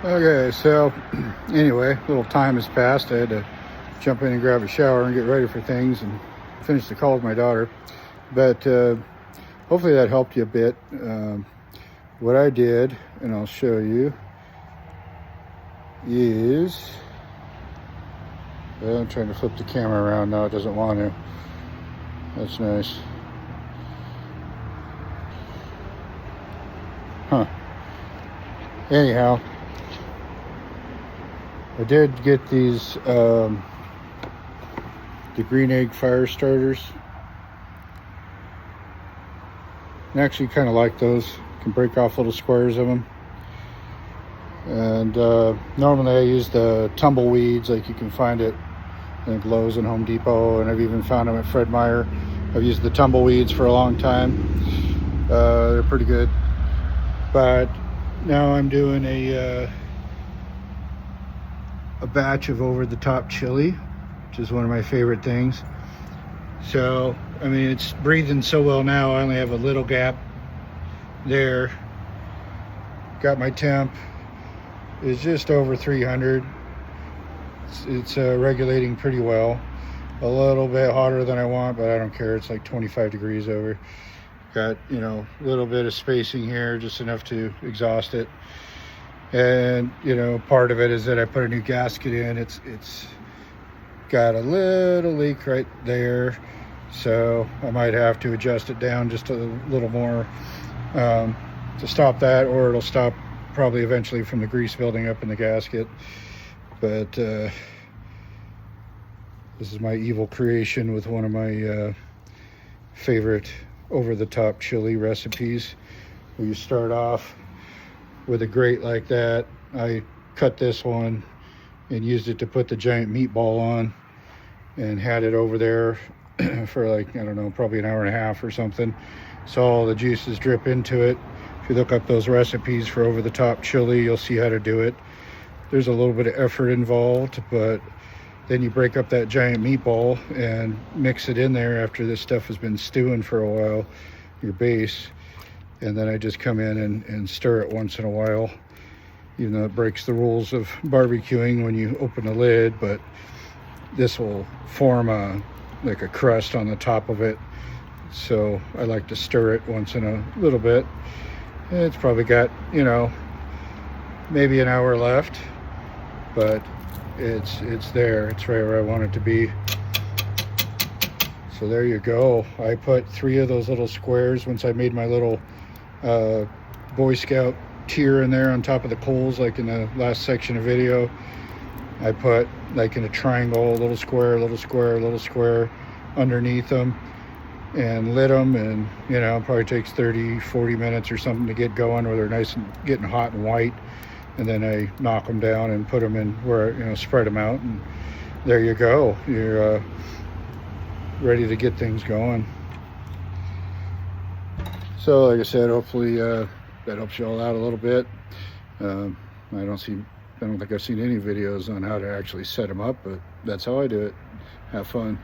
Okay, so anyway, a little time has passed. I had to jump in and grab a shower and get ready for things and finish the call with my daughter. But hopefully that helped you a bit. What I did, and I'll show you, is I'm trying to flip the camera around now. It doesn't want to. That's nice. Huh. Anyhow, I did get these the Green Egg fire starters. I actually kind of like those. You can break off little squares of them. And normally I use the tumbleweeds, like you can find it at Lowe's and Home Depot, and I've even found them at Fred Meyer. I've used the tumbleweeds for a long time. They're pretty good. But now I'm doing a batch of over-the-top chili, which is one of my favorite things. So, I mean, it's breathing so well now. I only have a little gap there. Got my temp is just over 300. It's regulating pretty well. A little bit hotter than I want, but I don't care. It's like 25 degrees over. Got, you know, a little bit of spacing here, just enough to exhaust it. And, you know, part of it is that I put a new gasket in. It's got a little leak right there, so I might have to adjust it down just a little more to stop that, or it'll stop probably eventually from the grease building up in the gasket. But this is my evil creation with one of my favorite over-the-top chili recipes, where you start off with a grate like that. I cut this one and used it to put the giant meatball on, and had it over there for like, I don't know, probably an hour and a half or something, so all the juices drip into it. If you look up those recipes for over-the-top chili, you'll see how to do it. There's a little bit of effort involved, but then you break up that giant meatball and mix it in there after this stuff has been stewing for a while, your base. And then I just come in and stir it once in a while, even though it breaks the rules of barbecuing when you open the lid. But this will form like a crust on the top of it, so I like to stir it once in a little bit. It's probably got, you know, maybe an hour left, but it's there. It's right where I want it to be. So there you go. I put 3 of those little squares once I made my little Boy Scout tier in there on top of the coals, like in the last section of video. I put like in a triangle, little square, little square, little square underneath them, and lit them. And, you know, it probably takes 30-40 minutes or something to get going, where they're nice and getting hot and white. And then I knock them down and put them in where, you know, spread them out, and there you go. You're ready to get things going. So like I said, hopefully that helps you all out a little bit. I don't think I've seen any videos on how to actually set them up, but that's how I do it. Have fun.